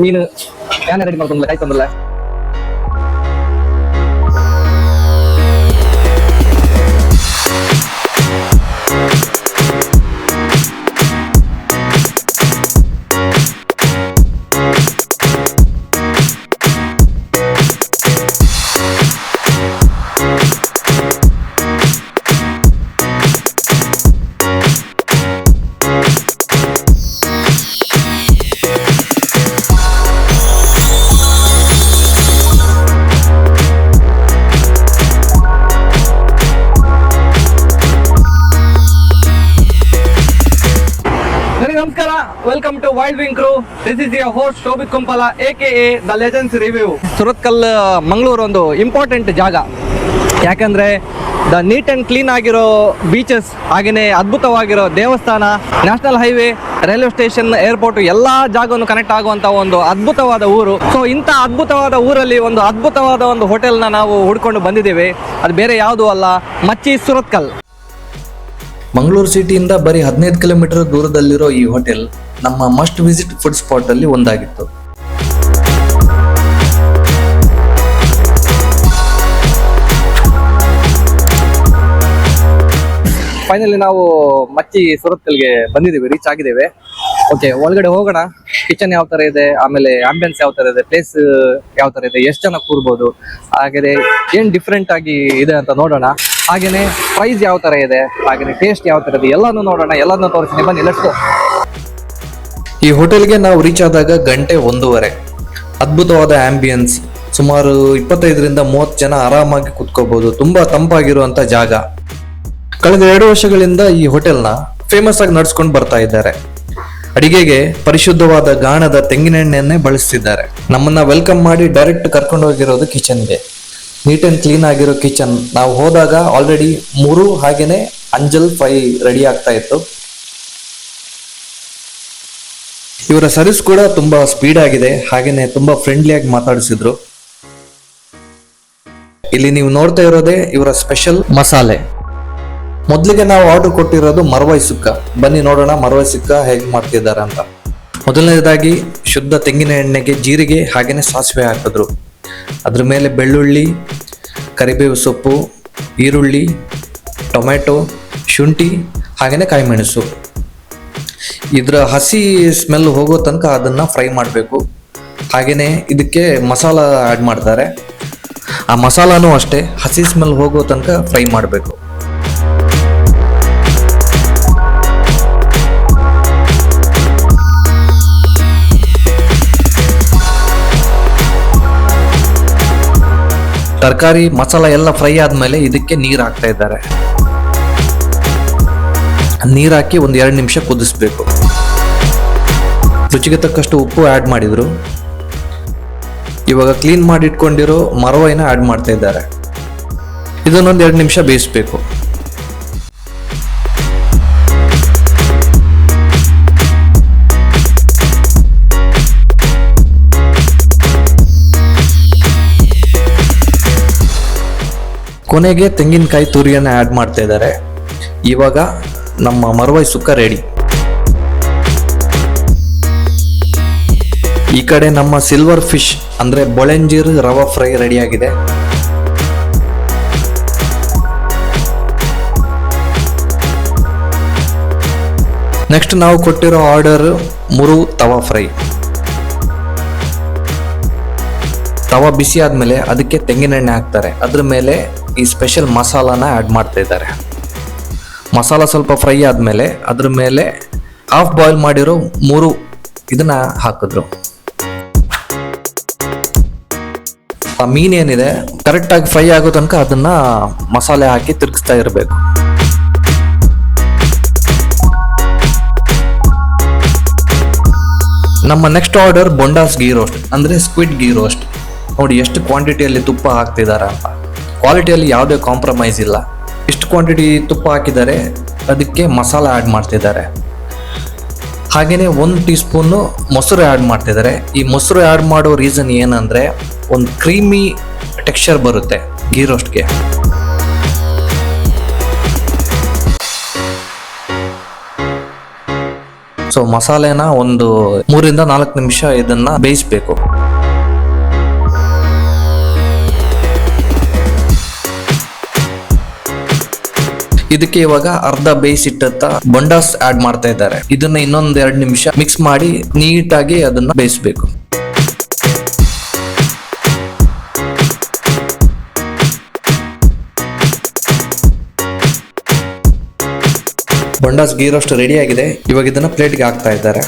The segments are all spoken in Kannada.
ಮೀನು ಯಾನೆ ರೆಡಿ ಮಾಡ್ಕೊಂಡ್ಲ ಕೈ ತಂದಲ್ಲ. ನಮಸ್ಕಾರ, welcome to wild wing crew. This is your host Shobhit Kumpala AKA the legends review. Surathkal Mangaluru ಒಂದು ಇಂಪಾರ್ಟೆಂಟ್ ಜಾಗ. ಯಾಕಂದ್ರೆ ದ ನೀಟ್ ಅಂಡ್ ಕ್ಲೀನ್ ಆಗಿರೋ ಬೀಚಸ್, ಹಾಗೆಯೇ ಅದ್ಭುತವಾಗಿರೋ ದೇವಸ್ಥಾನ, national highway, railway station, airport ಎಲ್ಲ ಜಾಗವನ್ನು ಕನೆಕ್ಟ್ ಆಗುವಂತ ಒಂದು ಅದ್ಭುತವಾದ ಊರು. ಸೊ ಇಂಥ ಅದ್ಭುತವಾದ ಊರಲ್ಲಿ ಒಂದು ಅದ್ಭುತವಾದ ಒಂದು ಹೋಟೆಲ್ನ ನಾವು ಹುಡ್ಕೊಂಡು ಬಂದಿದ್ದೇವೆ. ಅದು ಬೇರೆ ಯಾವುದೂ ಅಲ್ಲ, ಮಚ್ಚಿ ಸುರತ್ಕಲ್. ಮಂಗಳೂರು ಸಿಟಿಯಿಂದ ಬರೀ 15 ಕಿಲೋಮೀಟರ್ ದೂರದಲ್ಲಿರೋ ಈ ಹೋಟೆಲ್ ನಮ್ಮ ಮಸ್ಟ್ ವಿಸಿಟ್ ಫುಡ್ ಸ್ಪಾಟ್ ಅಲ್ಲಿ ಒಂದಾಗಿತ್ತು. ಫೈನಲಿ ನಾವು ಮಚ್ಚಿ ಸುರತ್ಕಲ್ಗೆ ಬಂದಿದ್ದೀವಿ, ರೀಚ್ ಆಗಿದ್ದೇವೆ. ಓಕೆ, ಒಳಗಡೆ ಹೋಗೋಣ. ಕಿಚನ್ ಯಾವ ತರ ಇದೆ, ಆಮೇಲೆ ಆಂಬಿಯನ್ಸ್ ಯಾವ ತರ ಇದೆ, ಪ್ಲೇಸ್ ಯಾವ ತರ ಇದೆ, ಎಷ್ಟು ಜನ ಕೂರ್ಬೋದು, ಹಾಗೆ ಏನ್ ಡಿಫ್ರೆಂಟ್ ಆಗಿ ಇದೆ ಅಂತ ನೋಡೋಣ. ಹಾಗೇನೆ ಪ್ರೈಸ್ ಯಾವ ತರ ಇದೆ, ಹಾಗೇನೆ ಟೇಸ್ಟ್ ಯಾವ ತರ ಇದೆ, ಎಲ್ಲಾನು ನೋಡೋಣ. ಎಲ್ಲಾನು ತೋರಿಸ್ತೀನಿ, ಬನ್ನಿ, ಲೆಟ್ಸ್ ಗೋ. ಈ ಹೋಟೆಲ್ಗೆ ನಾವು ರೀಚ್ ಆದಾಗ 1:30. ಅದ್ಭುತವಾದ ಆಂಬಿಯನ್ಸ್, ಸುಮಾರು 25ರಿಂದ 30 ಜನ ಆರಾಮಾಗಿ ಕುತ್ಕೋಬಹುದು. ತುಂಬಾ ತಂಪಾಗಿರುವಂತ ಜಾಗ. ಕಳೆದ 2 ವರ್ಷಗಳಿಂದ ಈ ಹೋಟೆಲ್ನ ಫೇಮಸ್ ಆಗಿ ನಡ್ಸ್ಕೊಂಡು ಬರ್ತಾ ಇದ್ದಾರೆ. ಅಡಿಗೆಗೆ ಪರಿಶುದ್ಧವಾದ ಗಾಣದ ತೆಂಗಿನೆಣ್ಣೆಯನ್ನೇ ಬಳಸ್ತಿದ್ದಾರೆ. ನಮ್ಮನ್ನ ವೆಲ್ಕಮ್ ಮಾಡಿ ಡೈರೆಕ್ಟ್ ಕರ್ಕೊಂಡು ಹೋಗಿರೋದು ಕಿಚನ್ಗೆ. ನೀಟ್ ಅಂಡ್ ಕ್ಲೀನ್ ಆಗಿರೋ ಕಿಚನ್. ನಾವು ಹೋದಾಗ ಆಲ್ರೆಡಿ 3 ಹಾಗೇನೆ ಅಂಜಲ್ ಫ್ರೈ ರೆಡಿ ಆಗ್ತಾ ಇತ್ತು. ಇವರ ಸರ್ವಿಸ್ ಕೂಡ ತುಂಬಾ ಸ್ಪೀಡ್ ಆಗಿದೆ, ಹಾಗೇನೆ ತುಂಬಾ ಫ್ರೆಂಡ್ಲಿ ಆಗಿ ಮಾತಾಡಿಸಿದ್ರು. ಇಲ್ಲಿ ನೀವು ನೋಡ್ತಾ ಇರೋದೇ ಇವರ ಸ್ಪೆಷಲ್ ಮಸಾಲೆ. ಮೊದಲಿಗೆ ನಾವು ಆರ್ಡರ್ ಕೊಟ್ಟಿರೋದು ಮರವಾಯಿ ಸುಕ್ಕ. ಬನ್ನಿ ನೋಡೋಣ ಮರವಾಯಿ ಸುಕ್ಕ ಹೇಗೆ ಮಾಡ್ತಿದ್ದಾರೆ ಅಂತ. ಮೊದಲನೇದಾಗಿ ಶುದ್ಧ ತೆಂಗಿನ ಎಣ್ಣೆಗೆ ಜೀರಿಗೆ ಹಾಗೇನೆ ಸಾಸಿವೆ ಹಾಕಿದ್ರು. ಅದ್ರ ಮೇಲೆ ಬೆಳ್ಳುಳ್ಳಿ, ಕರಿಬೇವು ಸೊಪ್ಪು, ಈರುಳ್ಳಿ, ಟೊಮೆಟೊ, ಶುಂಠಿ ಹಾಗೇನೆ ಕಾಯಿಮೆಣಸು. ಇದರ ಹಸಿ ಸ್ಮೆಲ್ ಹೋಗೋ ತನಕ ಅದನ್ನ ಫ್ರೈ ಮಾಡಬೇಕು. ಹಾಗೇನೆ ಇದಕ್ಕೆ ಮಸಾಲ ಆ್ಯಡ್ ಮಾಡ್ತಾರೆ. ಆ ಮಸಾಲಾನು ಅಷ್ಟೇ ಹಸಿ ಸ್ಮೆಲ್ ಹೋಗೋ ತನಕ ಫ್ರೈ ಮಾಡಬೇಕು. ತರಕಾರಿ ಮಸಾಲ ಎಲ್ಲ ಫ್ರೈ ಆದ್ಮೇಲೆ ಇದಕ್ಕೆ ನೀರು ಹಾಕ್ತಾ ಇದ್ದಾರೆ. ನೀರು ಹಾಕಿ 1-2 ನಿಮಿಷ ಕುದಿಸ್ಬೇಕು. ರುಚಿಗೆ ತಕ್ಕಷ್ಟು ಉಪ್ಪು ಆ್ಯಡ್ ಮಾಡಿದ್ರು. ಇವಾಗ ಕ್ಲೀನ್ ಮಾಡಿ ಇಟ್ಕೊಂಡಿರೋ ಮರವಾಯಿನ ಆ್ಯಡ್ ಮಾಡ್ತಾ ಇದ್ದಾರೆ. ಇದನ್ನೊಂದು 2 ನಿಮಿಷ ಬೇಯಿಸ್ಬೇಕು. ಕೊನೆಗೆ ತೆಂಗಿನಕಾಯಿ ತುರಿಯನ್ನು ಆ್ಯಡ್ ಮಾಡ್ತಾ ಇದ್ದಾರೆ. ಇವಾಗ ನಮ್ಮ ಮರವಾಯಿ ಸುಕ್ಕ ರೆಡಿ. ಈ ಕಡೆ ನಮ್ಮ ಸಿಲ್ವರ್ ಫಿಶ್ ಅಂದ್ರೆ ಬೊಳೆಂಜೀರ್ ರವಾ ಫ್ರೈ ರೆಡಿ ಆಗಿದೆ. ನೆಕ್ಸ್ಟ್ ನಾವು ಕೊಟ್ಟಿರೋ ಆರ್ಡರ್ 3 ತವಾ ಫ್ರೈ. ತವಾ ಬಿಸಿ ಆದ್ಮೇಲೆ ಅದಕ್ಕೆ ತೆಂಗಿನೆಣ್ಣೆ ಹಾಕ್ತಾರೆ. ಅದ್ರ ಮೇಲೆ ಈ ಸ್ಪೆಷಲ್ ಮಸಾಲಾನ ಆ್ಯಡ್ ಮಾಡ್ತಾ ಇದ್ದಾರೆ. ಮಸಾಲ ಸ್ವಲ್ಪ ಫ್ರೈ ಆದ್ಮೇಲೆ ಅದ್ರ ಮೇಲೆ ಹಾಫ್ ಬಾಯ್ಲ್ ಮಾಡಿರೋ 3 ಇದನ್ನ ಹಾಕಿದ್ರು. ಆ ಮೀನ್ ಏನಿದೆ ಕರೆಕ್ಟ್ ಆಗಿ ಫ್ರೈ ಆಗೋ ತನಕ ಅದನ್ನ ಮಸಾಲೆ ಹಾಕಿ ತಿರುಗಿಸ್ತಾ ಇರಬೇಕು. ನಮ್ಮ next order bondas ghee roast ಅಂದ್ರೆ ಸ್ಕ್ವಿಡ್ ಗೀ ರೋಸ್ಟ್. ನೋಡಿ ಎಷ್ಟು ಕ್ವಾಂಟಿಟಿಯಲ್ಲಿ ತುಪ್ಪ ಹಾಕ್ತಿದ್ದಾರೆ ಅಂತ. ಕ್ವಾಲಿಟಿಯಲ್ಲಿ ಯಾವುದೇ ಕಾಂಪ್ರಮೈಸ್ ಇಲ್ಲ. ಇಷ್ಟು ಕ್ವಾಂಟಿಟಿ ತುಪ್ಪ ಹಾಕಿದ್ದಾರೆ, ಅದಕ್ಕೆ ಮಸಾಲ ಆ್ಯಡ್ ಮಾಡ್ತಿದ್ದಾರೆ. ಹಾಗೆಯೇ 1 ಟೀ ಸ್ಪೂನು ಮೊಸರು ಆ್ಯಡ್ ಮಾಡ್ತಿದ್ದಾರೆ. ಈ ಮೊಸರು ಆ್ಯಡ್ ಮಾಡೋ ರೀಸನ್ ಏನಂದರೆ ಒಂದು ಕ್ರೀಮಿ ಟೆಕ್ಸ್ಚರ್ ಬರುತ್ತೆ ಗೀ ರೋಸ್ಟ್ಗೆ. ಸೊ ಮಸಾಲೆನ ಒಂದು 3-4 ನಿಮಿಷ ಇದನ್ನ ಬೇಯಿಸ್ಬೇಕು. ಇದಕ್ಕೆ ಇವಾಗ ಅರ್ಧ ಬೇಯಿಸಿಟ್ಟ ಬೊಂಡಾಸ್ ಆಡ್ ಮಾಡ್ತಾ ಇದ್ದಾರೆ. ಇದನ್ನ ಇನ್ನೊಂದ್ 2 ನಿಮಿಷ ಮಿಕ್ಸ್ ಮಾಡಿ ನೀಟಾಗಿ ಅದನ್ನ ಬೇಯಿಸ್ಬೇಕು. ಬೊಂಡಾಸ್ ಗೀ ರೋಸ್ಟ್ ರೆಡಿ ಆಗಿದೆ. ಇವಾಗ ಇದನ್ನ ಪ್ಲೇಟ್ಗೆ ಹಾಕ್ತಾ ಇದ್ದಾರೆ.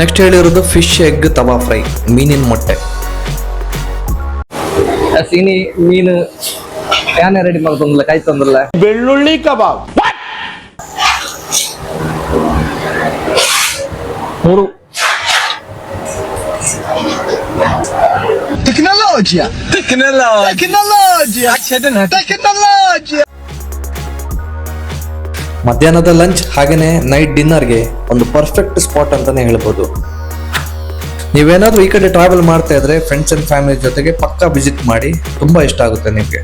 ನೆಕ್ಸ್ಟ್ ಹೇಳಿರೋದು ಫಿಶ್ ಎಗ್ ತವಾ ಫ್ರೈ, ಮೀನಿನ ಮೊಟ್ಟೆ. ಸೀನಿ ಮೀನು ಯಾನೇ ರೆಡಿ ಮಾಡ್ತಂದ್ರಲ್ಲ, ಕೈ ತಂದ್ರಲ್ಲ. ಬೆಳ್ಳುಳ್ಳಿ ಕಬಾಬ್ 3 Tecnologia. ಮಧ್ಯಾಹ್ನದ ಲಂಚ್ ಹಾಗೇನೆ ನೈಟ್ ಡಿನ್ನರ್ಗೆ ಒಂದು ಪರ್ಫೆಕ್ಟ್ ಸ್ಪಾಟ್ ಅಂತಾನೆ ಹೇಳ್ಬೋದು. ನೀವೇನಾದ್ರೂ ಈ ಕಡೆ ಟ್ರಾವೆಲ್ ಮಾಡ್ತಾ ಇದ್ರೆ ಫ್ರೆಂಡ್ಸ್ ಅಂಡ್ ಫ್ಯಾಮಿಲಿ ಜೊತೆಗೆ ಪಕ್ಕಾ ವಿಸಿಟ್ ಮಾಡಿ, ತುಂಬಾ ಇಷ್ಟ ಆಗುತ್ತೆ ನಿಮ್ಗೆ.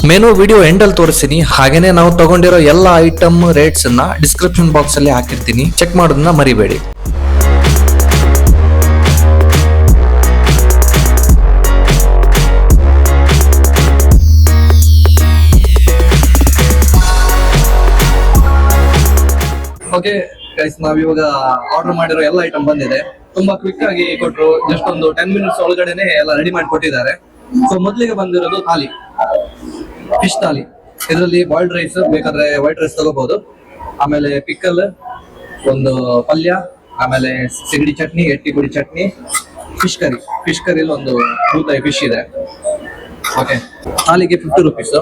ಮೆನು ವಿಡಿಯೋ ಎಂಡಲ್ಲಿ ತೋರಿಸ್ತೀನಿ. ಹಾಗೇನೆ ನಾವು ತಗೊಂಡಿರೋ ಎಲ್ಲ ಐಟಮ್ ರೇಟ್ಸ್ ಅನ್ನ ಡಿಸ್ಕ್ರಿಪ್ಷನ್ ಬಾಕ್ಸ್ ಅಲ್ಲಿ ಹಾಕಿರ್ತೀನಿ, ಚೆಕ್ ಮಾಡೋದನ್ನ ಮರಿಬೇಡಿ. ಓಕೆ ಗೈಸ್, ನಾವಿವಾಗ ಆರ್ಡರ್ ಮಾಡಿರೋ ಎಲ್ಲ ಐಟಮ್ ಬಂದಿದೆ. ತುಂಬಾ ಕ್ವಿಕ್ ಆಗಿ ಕೊಟ್ರು, ಜಸ್ಟ್ ಒಂದು 10 ಮಿನಿಟ್ಸ್ ಒಳಗಡೆನೆ ಎಲ್ಲ ರೆಡಿ ಮಾಡಿ ಕೊಟ್ಟಿದ್ದಾರೆ. ಸೊ ಮೊದಲಿಗೆ ಬಂದಿರೋದು ಥಾಲಿ, ಫಿಶ್ ಥಾಲಿ. ಇದರಲ್ಲಿ ಬಾಯ್ಲ್ಡ್ ರೈಸ್, ಬೇಕಾದ್ರೆ ವೈಟ್ ರೈಸ್ ತಗೋಬಹುದು. ಆಮೇಲೆ ಪಿಕ್ಕಲ್, ಒಂದು ಪಲ್ಯ, ಆಮೇಲೆ ಸಿಗಡಿ ಚಟ್ನಿ, ಎಟ್ಟಿ ಪುಡಿ ಚಟ್ನಿ, ಫಿಶ್ ಕರಿಲಿ ಒಂದು 2 ಫಿಶ್ ಇದೆ. ಓಕೆ, ಥಾಲಿಗೆ 50 ರುಪೀಸ್.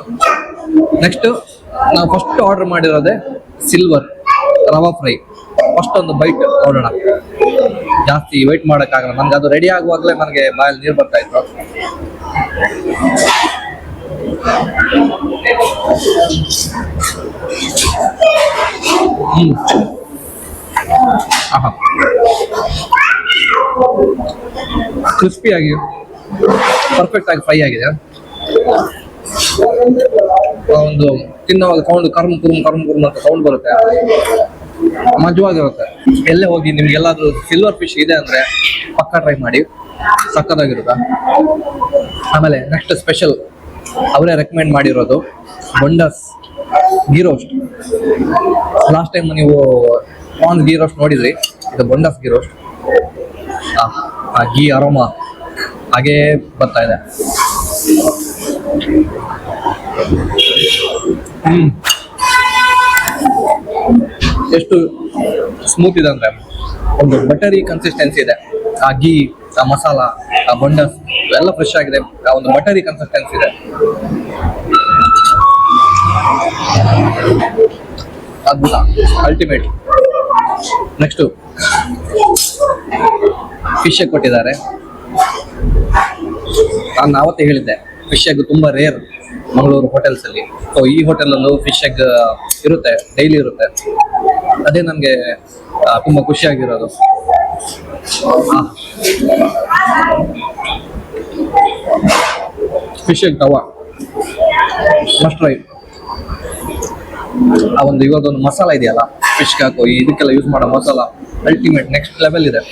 ನೆಕ್ಸ್ಟ್ ನಾವು ಫಸ್ಟ್ ಆರ್ಡರ್ ಮಾಡಿರೋದೇ ಸಿಲ್ವರ್ ರವಾ ಫ್ರೈ. ಫಸ್ಟ್ ಒಂದು ಬೈಟ್ ನೋಡೋಣ, ಜಾಸ್ತಿ ವೆಯ್ಟ್ ಮಾಡೋಕ್ಕಾಗಲ್ಲ. ನನ್ಗೆ ಅದು ರೆಡಿ ಆಗುವಾಗಲೇ ನನಗೆ ಬಾಯಲ್ಲಿ ನೀರು ಬರ್ತಾ ಇತ್ತು. ಕ್ರಿಸ್ಪಿಯಾಗಿ ಪರ್ಫೆಕ್ಟ್ ಆಗಿ ಫ್ರೈ ಆಗಿದೆ. ಒಂದು ತಿನ್ನುವಾಗ ಸೌಂಡ್ ಕರ್ಮ್ ಕುರುಮ್ ಅಂತ ಸೌಂಡ್ ಬರುತ್ತೆ, ಮಜವಾಗಿರುತ್ತೆ. ಎಲ್ಲೇ ಹೋಗಿ ನಿಮ್ಗೆ ಎಲ್ಲಾದ್ರೂ ಸಿಲ್ವರ್ ಫಿಶ್ ಇದೆ ಅಂದ್ರೆ ಪಕ್ಕ ಟ್ರೈ ಮಾಡಿ, ಸಕ್ಕತ್ತಾಗಿರುತ್ತೆ. ಆಮೇಲೆ ನೆಕ್ಸ್ಟ್ ಸ್ಪೆಷಲ್ ಅವರೇ ರೆಕಮೆಂಡ್ ಮಾಡಿರೋದು bondas ghee roast. Last time ನೀವು ಪಾನ್ ಗೀ ರೋಸ್ಟ್ ನೋಡಿದ್ರಿ, ಇದು ಬೊಂಡಾಸ್ ಗೀ ರೋಸ್ಟ್. ಆ ಗೀ ಅರೋಮಾ ಹಾಗೇ ಬರ್ತಾ ಇದೆ. ಎಷ್ಟು ಸ್ಮೂತ್ ಇದೆ ಅಂದ್ರೆ ಒಂದು ಬಟರಿ ಕನ್ಸಿಸ್ಟೆನ್ಸಿ ಇದೆ. ಆ ಗೀ, ಆ ಮಸಾಲ, ಆ ಬೊಂಡಸ್ ಎಲ್ಲ ಫ್ರೆಶ್ ಆಗಿದೆ. ಆ ಒಂದು ಬಟರಿ ಕನ್ಸಿಸ್ಟೆನ್ಸಿ ಇದೆ. ಅದ್ಭುತ, ಅಲ್ಟಿಮೇಟ್. ನೆಕ್ಸ್ಟ್ ಫಿಶ್ ಎಗ್ ಕೊಟ್ಟಿದ್ದಾರೆ. ನಾನು ಆವತ್ತೇ ಹೇಳಿದ್ದೆ, ಫಿಶ್ ಎಗ್ ತುಂಬಾ ರೇರ್ ಮಂಗಳೂರು ಹೋಟೆಲ್ಸ್ ಅಲ್ಲಿ. ಸೊ ಈ ಹೋಟೆಲಲ್ಲೂ ಫಿಶ್ ಎಗ್ ಇರುತ್ತೆ, ಡೈಲಿ ಇರುತ್ತೆ. ಅದೇ ನನಗೆ ತುಂಬಾ ಖುಷಿಯಾಗಿರೋದು. ಫಿಶ್ ಎಗ್ ತವಾ ಮಸ್ಟ್ ಟ್ರೈ. ಆ ಒಂದು ಇವಾಗೊಂದು ಮಸಾಲ ಇದೆಯಲ್ಲ ಫಿಶ್ ಹಾಕೋ, ಇದಕ್ಕೆಲ್ಲ ಯೂಸ್ ಮಾಡೋ ಮಸಾಲ ಅಲ್ಟಿಮೇಟ್, ನೆಕ್ಸ್ಟ್ ಲೆವೆಲ್ ಇದೆ.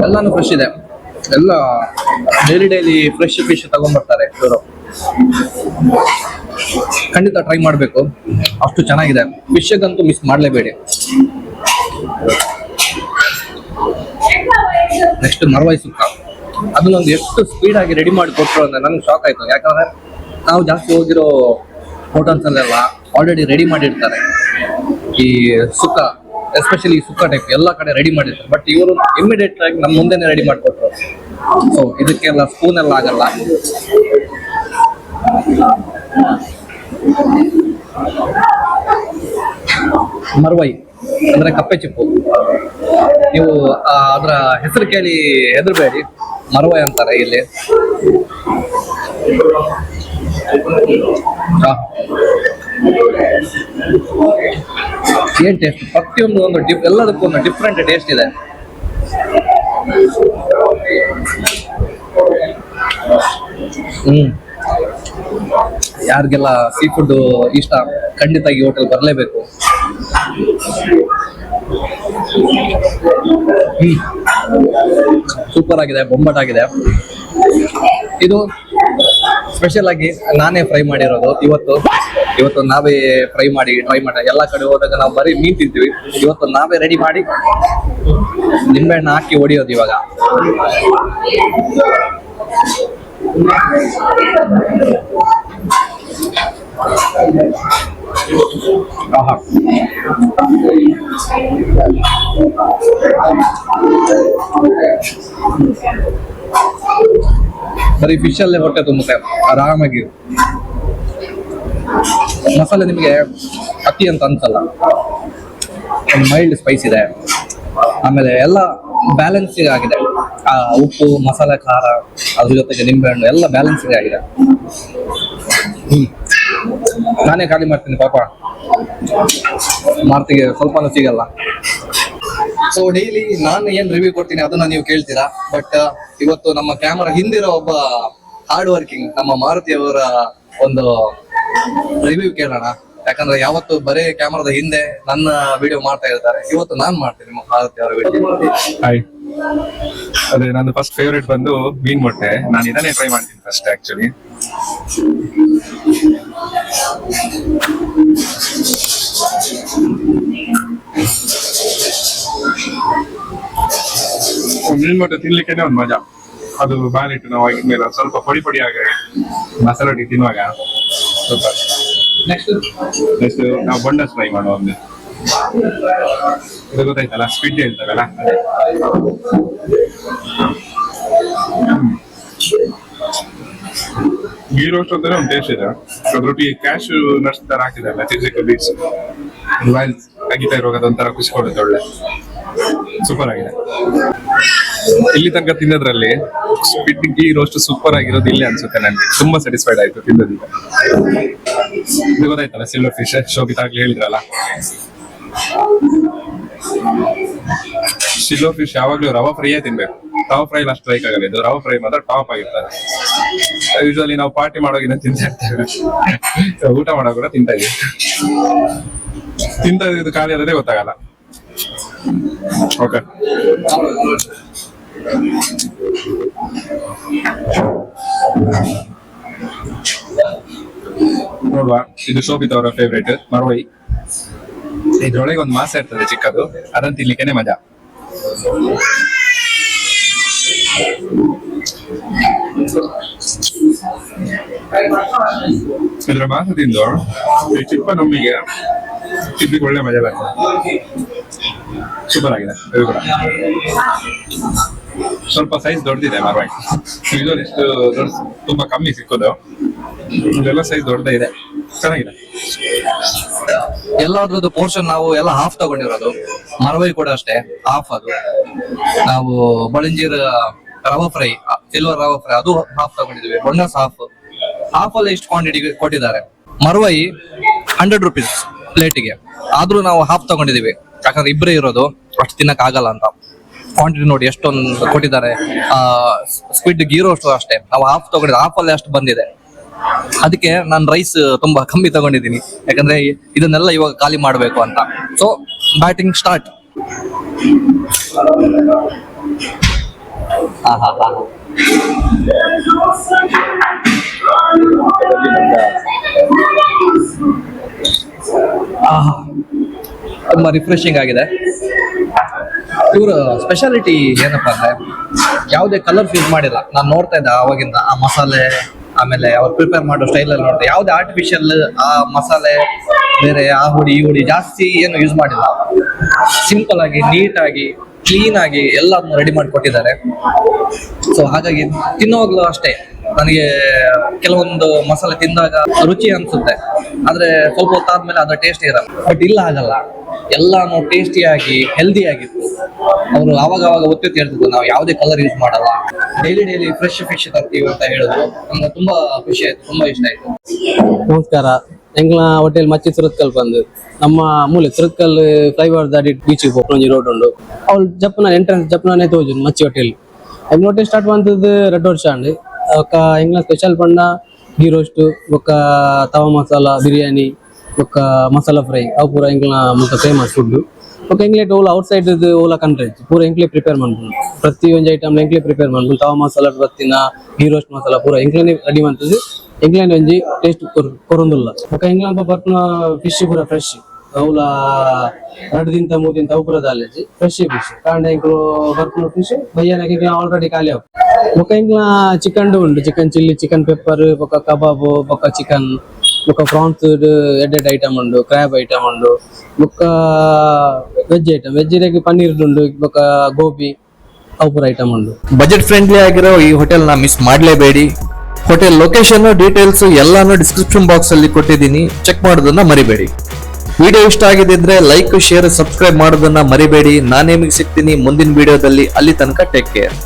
ಎಲ್ಲಾನು ಫ್ರೆಶ್ ಇದೆ. ಎಲ್ಲ ಡೈಲಿ ಫ್ರೆಶ್ ಫಿಶ್ ತಗೊಂಡ್ಬರ್ತಾರೆ ಇವರು. ಖಂಡಿತ ಟ್ರೈ ಮಾಡಬೇಕು, ಅಷ್ಟು ಚೆನ್ನಾಗಿದೆ. ಫಿಶ್ ಅಂತೂ ಮಿಸ್ ಮಾಡಲೇಬೇಡಿ. ನೆಕ್ಸ್ಟ್ ಮರವಾಯಿ ಸುಕ್ಕ. ಅದನ್ನೊಂದು ಎಷ್ಟು ಸ್ಪೀಡ್ ಆಗಿ ರೆಡಿ ಮಾಡಿ ಕೊಟ್ಟರು ಅಂದ್ರೆ ನನಗೆ ಶಾಕ್ ಆಯ್ತು. ಯಾಕಂದ್ರೆ ನಾವು ಜಾಸ್ತಿ ಹೋಗಿರೋ ಹೋಟೆಲ್ಸ್ ಅಲ್ಲೆಲ್ಲ ಆಲ್ರೆಡಿ ರೆಡಿ ಮಾಡಿರ್ತಾರೆ ಈ ಸುಕ್ಕ, ಎಸ್ಪೆಷಲಿ ಸುಕ್ಕ ಟೈಪ್ ಎಲ್ಲ ಕಡೆ ರೆಡಿ ಮಾಡಿರ್ತಾರೆ. ಬಟ್ ಇವರು ಇಮಿಡಿಯೇಟ್ ಆಗಿ ನಮ್ಮ ಮುಂದೆನೆ ರೆಡಿ ಮಾಡಿಕೊಟ್ರು. ಸೊ ಇದಕ್ಕೆಲ್ಲ ಸ್ಪೂನ್ ಎಲ್ಲ ಆಗಲ್ಲ. ಮರವಾಯಿ ಅಂದ್ರೆ ಕಪ್ಪೆ ಚಿಪ್ಪು. ನೀವು ಅದರ ಹೆಸರು ಕೇಳಿ ಹೆದರ್ಬೇಡಿ, ಮರವಾಯಿ ಅಂತಾರೆ ಇಲ್ಲಿ. ಏನ್ ಟೇಸ್ಟ್, ಪ್ರತಿಯೊಂದು ಎಲ್ಲದಕ್ಕೂ ಒಂದು ಡಿಫ್ರೆಂಟ್ ಟೇಸ್ಟ್ ಇದೆ. ಯಾರಿಗೆಲ್ಲ ಸೀ ಫುಡ್ ಇಷ್ಟ ಖಂಡಿತ ಈ ಹೋಟೆಲ್ ಬರಲೇಬೇಕು. ಸೂಪರ್ ಆಗಿದೆ, ಬೊಂಬಾಟಾಗಿದೆ. ಇದು ಸ್ಪೆಷಲ್ ಆಗಿ ನಾನೇ ಫ್ರೈ ಮಾಡಿರೋದು. ಇವತ್ತು ನಾವೇ ಫ್ರೈ ಮಾಡಿ ಟ್ರೈ ಮಾಡಿ. ಎಲ್ಲ ಕಡೆ ಹೋದಾಗ ನಾವು ಬರೀ ಮೀನ್ ತಿಂತೀವಿ, ಇವತ್ತು ನಾವೇ ರೆಡಿ ಮಾಡಿ ನಿಂಬೆಹಣ್ಣು ಹಾಕಿ ಹೊಡಿಯೋದು ಇವಾಗ. ಆಹಾ, ಬರೀ ಫಿಶ್ ಅಲ್ಲೇ ಹೊಟ್ಟೆ ತುಂಬುತ್ತೆ ಆರಾಮಾಗಿ. ಮಸಾಲೆ ನಿಮಗೆ ಅತಿ ಅಂತ ಅನ್ಸಲ್ಲ, ಒಂದು ಮೈಲ್ಡ್ ಸ್ಪೈಸ್ ಇದೆ. ಆಮೇಲೆ ಎಲ್ಲ ಬ್ಯಾಲೆನ್ಸಿಂಗ್ ಆಗಿದೆ. ಉಪ್ಪು, ಮಸಾಲೆ, ಖಾರ, ಅದ್ರ ಜೊತೆಗೆ ನಿಂಬೆಹಣ್ಣು ಎಲ್ಲ ಬ್ಯಾಲೆನ್ಸಿಂಗ್ ಆಗಿದೆ. ನಾನೇ ಖಾಲಿ ಮಾಡ್ತೀನಿ ಪಾಪ, ಮಾರ್ತಿಗೆ ಸ್ವಲ್ಪನೂ ಸಿಗಲ್ಲ. ಸೊ ಡೈಲಿ ನಾನು ಏನ್ ರಿವ್ಯೂ ಕೊಡ್ತೀನಿ ಅದನ್ನ ನೀವು ಕೇಳ್ತೀರಾ. ಬಟ್ ಇವತ್ತು ನಮ್ಮ ಕ್ಯಾಮರಾ ಹಿಂದಿರೋ ಒಬ್ಬ ಹಾರ್ಡ್ ವರ್ಕಿಂಗ್ ನಮ್ಮ ಮಾರುತಿ ಅವರ ಒಂದು ರಿವ್ಯೂ ಕೇಳೋಣ. ಯಾಕಂದ್ರೆ ಯಾವತ್ತು ಬರೇ ಕ್ಯಾಮರಾದ ಹಿಂದೆ ನನ್ನ ವಿಡಿಯೋ ಮಾಡ್ತಾ ಇರ್ತಾರೆ, ಇವತ್ತು ನಾನ್ ಮಾಡ್ತೀನಿ ಮಾರುತಿ ಅವರ ವಿಡಿಯೋ. ಹಾಯ್, ಅದೇ ನಂದು ಫಸ್ಟ್ ಫೇವರೇಟ್ ಬಂದು ಮೀನ್ ಮೊಟ್ಟೆ. ನಾನು ಇದನ್ನೇ ಟ್ರೈ ಮಾಡ್ತೀನಿ ಫಸ್ಟ್ ಆಕ್ಚುಲಿ. ಮೀನ್ ಮೊಟ್ಟೆ ತಿನ್ಲಿಕ್ಕೆ ಒಂದು ಮಜಾ. ಅದು ಬಾಲಿಟ್ಟು ನಾವು ಆಗಿದ್ಮೇಲೆ ಸ್ವಲ್ಪ ಪೊಡಿ ಪೊಡಿ ಆಗ ಮಸಾಲೆ ಒಟ್ಟಿಗೆ ತಿನ್ನುವಾಗ ಸೂಪರ್. ನೆಕ್ಸ್ಟ್ ನಾವು ಬೊಂಡಸ್ ಫ್ರೈ ಮಾಡುವ ಒಂದು, ಇದು ಗೊತ್ತಾಯ್ತಲ್ಲ, ಸ್ಕ್ವಿಡ್ ಹೇಳ್ತಾರಲ್ಲ. ಗೀ ರೋಸ್ಟ್ ಅಂತಾನೆ ಒಂದು ಟೇಸ್ಟ್ ಇದೆ. ಅದ್ರೊಟ್ಟಿಗೆ ಕ್ಯಾಶು ನಟ್ಸ್ ತರ ಹಾಕಿದಲ್ಲ, ಚಿಕ್ಕ ಬೀಟ್ಸ್ ಅಗಿತಾ ಇರುವಾಗ ಅದೊಂಥರ ಖುಷಿ ಕೊಡುತ್ತೆ, ಒಳ್ಳೆ ಸೂಪರ್ ಆಗಿದೆ. ಇಲ್ಲಿ ತನಕ ತಿನ್ನೋದ್ರಲ್ಲಿ ಸ್ಕ್ವಿಡ್ ಗೀ ರೋಸ್ಟ್ ಸೂಪರ್ ಆಗಿರೋದು ಇಲ್ಲೇ ಅನ್ಸುತ್ತೆ. ನನಗೆ ತುಂಬಾ ಸ್ಯಾಟಿಸ್ಫೈಡ್ ಆಯ್ತು ತಿನ್ನೋದೀಗ. ಇದು ಗೊತ್ತಾಯ್ತಲ್ಲ ಸಿಲ್ವರ್ ಫಿಶ್, ಶೋಭಿತಾ ಆಗ್ಲಿ ಹೇಳಿದ್ರಲ್ಲ. ಸಿಲ್ವರ್ ಫಿಶ್ ಯಾವಾಗ್ಲೂ ರವಾ ಫ್ರೈಯೇ ತಿನ್ಬೇಕು. ತವಾ ಫ್ರೈ ಅಷ್ಟು ಲೈಕ್ ಆಗಲ್ಲ, ಇದು ರವಾ ಫ್ರೈ ಮಾತ್ರ ಟಾಪ್ ಆಗಿರ್ತಾರೆ. ಯೂಶುವಲಿ ನಾವು ಪಾರ್ಟಿ ಮಾಡೋಗಿನ ತಿಂತಾ ಇರ್ತೇವೆ, ಊಟ ಮಾಡೋ ಕೂಡ ತಿಂತಾ ಇದೀವಿ. ತಿಂತ ಇದು ಖಾಲಿ ಆದದೇ ಗೊತ್ತಾಗಲ್ಲ. ಓಕೆ, ನೋಡುವ. ಇದು ಶೋಭಿತ್ ಅವರ ಫೇವ್ರೇಟ್ ಮರವೈ. ಇದ್ರೊಳಗೆ ಒಂದು ಮಾಸ ಇರ್ತದೆ ಚಿಕ್ಕದು, ಅದನ್ನ ತಿನ್ಲಿಕ್ಕೆನೆ ಮಜಾ. ಇದ್ರ ಮಾಸ ತಿಂದು ಈ ಚಿಪ್ಪ ನಮ್ಮಿಗೆ ತಿನ್ಲಿಕ್ಕೆ ಒಳ್ಳೆ ಮಜಾ ಬರ್ತದೆ. ಸೂಪರ್ ಆಗಿದೆ. ಇದು ಕೂಡ ಸ್ವಲ್ಪ ಸೈಜ್ ದೊಡ್ಡದಿದೆ ಮರವಾಯಿ. ಇದು ಎಷ್ಟು ದೊಡ್ಡ, ತುಂಬಾ ಕಮ್ಮಿ ಸಿಕ್ಕೋದು. ಇದೆಲ್ಲ ಸೈಜ್ ದೊಡ್ಡದೇ ಇದೆ, ಚೆನ್ನಾಗಿದೆ. ಎಲ್ಲಾದ್ರದ್ದು ಪೋರ್ಷನ್ ನಾವು ಎಲ್ಲ ಹಾಫ್ ತಗೊಂಡಿರೋದು. ಮರವೈ ಕೂಡ ಅಷ್ಟೇ, ಹಾಫ್. ಅದು ನಾವು ಬಳಿಂಜೀರ್ ರವಾ ಫ್ರೈ, ಸಿಲ್ವರ್ ರವಾ ಫ್ರೈ ಅದು ಹಾಫ್ ತಗೊಂಡಿದ್ವಿ. ಬೊಂಡಸ್ ಹಾಫ್ ಅಲ್ಲಿ ಇಷ್ಟು ಕ್ವಾಂಟಿಟಿ ಕೊಟ್ಟಿದ್ದಾರೆ. ಮರವೈ 100 rupees ಪ್ಲೇಟಿಗೆ, ಆದ್ರೂ ನಾವು ಹಾಫ್ ತಗೊಂಡಿದೀವಿ. ಯಾಕಂದ್ರೆ ಇಬ್ಬರೇ ಇರೋದು, ಅಷ್ಟು ತಿನ್ನಕ್ ಆಗಲ್ಲ ಅಂತ. ಕ್ವಾಂಟಿಟಿ ನೋಡಿ ಎಷ್ಟೊಂದು ಕೊಟ್ಟಿದ್ದಾರೆ. ಸ್ಕ್ವಿಡ್ ಗೀ ರೋಸ್ಟ್ ಅಷ್ಟೇ ನಾವು ಹಾಫ್ ತಗೊಂಡಿದ್ದೆ, ಹಾಫ್ ಅಲ್ಲೇ ಅಷ್ಟು ಬಂದಿದೆ. ಅದಕ್ಕೆ ನಾನು ರೈಸ್ ತುಂಬಾ ಕಮ್ಮಿ ತಗೊಂಡಿದ್ದೀನಿ, ಯಾಕಂದ್ರೆ ಇದನ್ನೆಲ್ಲ ಇವಾಗ ಖಾಲಿ ಮಾಡಬೇಕು ಅಂತ. So batting start. ತುಂಬಾ ರಿಫ್ರೆಶಿಂಗ್ ಆಗಿದೆ. ಇವ್ರ ಸ್ಪೆಷಾಲಿಟಿ ಏನಪ್ಪಾ ಅಂದ್ರೆ ಯಾವುದೇ ಕಲರ್ಸ್ ಯೂಸ್ ಮಾಡಿಲ್ಲ. ನಾನು ನೋಡ್ತಾ ಇದ್ದೆ ಅವಾಗಿಂದ ಆ ಮಸಾಲೆ, ಆಮೇಲೆ ಅವ್ರು ಪ್ರಿಪೇರ್ ಮಾಡೋ ಸ್ಟೈಲ್ ಅಲ್ಲಿ ನೋಡಿದೆ. ಯಾವುದೇ ಆರ್ಟಿಫಿಷಿಯಲ್ ಆ ಮಸಾಲೆ ಬೇರೆ ಆ ಹುಡಿ ಈ ಹುಡಿ ಜಾಸ್ತಿ ಏನು ಯೂಸ್ ಮಾಡಿಲ್ಲ. ಸಿಂಪಲ್ ಆಗಿ, ನೀಟಾಗಿ, ಕ್ಲೀನ್ ಆಗಿ ಎಲ್ಲದನ್ನು ರೆಡಿ ಮಾಡಿ ಕೊಟ್ಟಿದ್ದಾರೆ. ಸೊ ಹಾಗಾಗಿ ತಿನ್ನೋವಾಗ್ಲೂ ಅಷ್ಟೇ ನನಗೆ ಕೆಲವೊಂದು ಮಸಾಲೆ ತಿಂದಾಗ ರುಚಿ ಅನ್ಸುತ್ತೆ, ಆದ್ರೆ ಸ್ವಲ್ಪ ಹೊತ್ತಾದ್ಮೇಲೆ ಅದ್ರ ಟೇಸ್ಟ್ ಇರಲ್ಲ. ಬಟ್ ಇಲ್ಲ, ಆಗಲ್ಲ. ಎಲ್ಲಾನು ಟೇಸ್ಟಿಯಾಗಿ ಹೆಲ್ದಿ ಆಗಿತ್ತು. ಅವರು ಆವಾಗ ಒತ್ತಿ ಹೇಳ್ತಿದ್ರು ನಾವು ಯಾವುದೇ ಕಲರ್ ಯೂಸ್ ಮಾಡಲ್ಲ, ಡೈಲಿ ಫ್ರೆಶ್ ಫಿಶ್ ತರ್ತೀವಿ ಅಂತ ಹೇಳಿದ್ರು. ನಮ್ಗೆ ತುಂಬಾ ಖುಷಿ ಆಯ್ತು, ತುಂಬಾ ಇಷ್ಟ ಆಯ್ತು. ನಮಸ್ಕಾರ. ಎಂಗ್ಲ ಹೋಟೆಲ್ ಮಚ್ಚಿ ಸುರತ್ಕಲ್ ಬಂದು ನಮ್ಮ ಮೂಲೆ ಸುರತ್ಕಲ್ ಫ್ಲೈಓವರ್ ದಾಟಿ ಬೀಚಿಗೆ ಹೋಗಿ ರೋಡ್ ಉಂಡು. ಅವ್ಳು ಜಪ್ಪನ ಎಂಟ್ರೆನ್ಸ್ ಜಪ್ಪನೇ ತೋಜು ಮಚ್ಚಿ ಹೋಟೆಲ್. ಎಂಗ್ ಹೋಟೆಲ್ ಸ್ಟಾರ್ಟ್ ಬಂದದ್ದು 2 ವರ್ಷ ಅಂಡ್ ఒక ಎಂಗ್ಲ ಸ್ಪೆಷಲ್ ಪಂಡ ಗೀ ರೋಸ್ಟ್, ఒక ತವಾ ಮಸಾಲ ಬಿರಿಯಾನಿ, ఒక ಮಸಾಲಾ ಫ್ರೈ ಅವು ಪೂರ ಎಂಗ್ಲ ಮುಖ ಫೇಮಸ್ ಫುಡ್. ఒక ಎಂಗ್ಲೇಟ್ ಓಲ ಔಟ್ ಸೈಡ್ ಓಲ ಕಂಟ್ರಿ ಪೂರ ಎಂಕ್ಲೆ ಪ್ರಿಪೇರ್ ಮಾಡ್ಬೋದು. ಪ್ರತಿ ಒಂದು ಐಟಮ್ ಎಂಕ್ಲೆ ಪ್ರಿಪೇರ್ ಮಾಡ್ಬೋದು. ತವಾ ಮಸಾಲ ಬತ್ತಿನ ಗೀ ರೋಸ್ಟ್ ಮಸಾಲ ಪೂರ ಎಂಕ್ಲೇನೆ ರೆಡಿ ಮಾಡ್ತದೆ. ಎಂಗ್ಲೆಂಡ್ ಒಂಜಿ ಟೇಸ್ಟ್ ಕೊರೊಂದುಲ್ಲ. ఒక ಎಂಗ್ಲ ಬರ್ಪುನ ಫಿಶ್ ಪೂರ ಫ್ರೆಶ್ ಅವಲ 2 ದಿಂತ 3 ದಿಂತ ಅವು ಪೂರ ದಾಲೆಜಿ ಫ್ರೆಶ್ ಫಿಶ್ ಕಾಂಡ ಎಂಕ್ಲು ಬರ್ಪುನ ಫಿಶ್ ಬಯ್ಯನಕ್ಕೆ ಆಲ್ರೆಡಿ ಖಾಲಿ ಆಗ. ఒక ಎಂಗ್ಲ ಚಿಕನ್ ಉಂಡು, ಚಿಕನ್ ಚಿಲ್ಲಿ, ಚಿಕನ್ ಪೆಪ್ಪರ್, ఒక ಕಬಾಬ್, ఒక ಚಿಕನ್, ఒక ಪ್ರಾನ್ಸ್ ಎಡ್ಡೆಡ್ ಐಟಮ್ ಉಂಡು, ಕ್ರ್ಯಾಬ್ ಐಟಮ್ ಉಂಡು, ఒక ವೆಜ್ ಐಟಮ್ ವೆಜ್ ಪನ್ನೀರ್ ಉಂಡು, ఒక ಗೋಬಿ ಅವು ಪೂರ ಐಟಮ್ ಉಂಡು. ಬಜೆಟ್ ಫ್ರೆಂಡ್ಲಿ ಆಗಿರೋ ಈ ಹೋಟೆಲ್ ನ ಮಿಸ್ ಮಾಡಲೇಬೇಡಿ. ಹೋಟೆಲ್ ಲೊಕೇಶನ್ ಡೀಟೇಲ್ಸ್ ಎಲ್ಲಾನು ಡಿಸ್ಕ್ರಿಪ್ಷನ್ ಬಾಕ್ಸ್ ಅಲ್ಲಿ ಕೊಟ್ಟಿದ್ದೀನಿ, ಚೆಕ್ ಮಾಡೋದನ್ನ ಮರಿಬೇಡಿ. ವಿಡಿಯೋ ಇಷ್ಟ ಆಗಿದ್ರೆ ಲೈಕ್, ಶೇರ್, ಸಬ್ಸ್ಕ್ರೈಬ್ ಮಾಡೋದನ್ನ ಮರಿಬೇಡಿ. ನಾನು ನಿಮಗೆ ಸಿಗ್ತೀನಿ ಮುಂದಿನ ವಿಡಿಯೋದಲ್ಲಿ. ಅಲ್ಲಿ ತನಕ ಟೇಕ್ ಕೇರ್.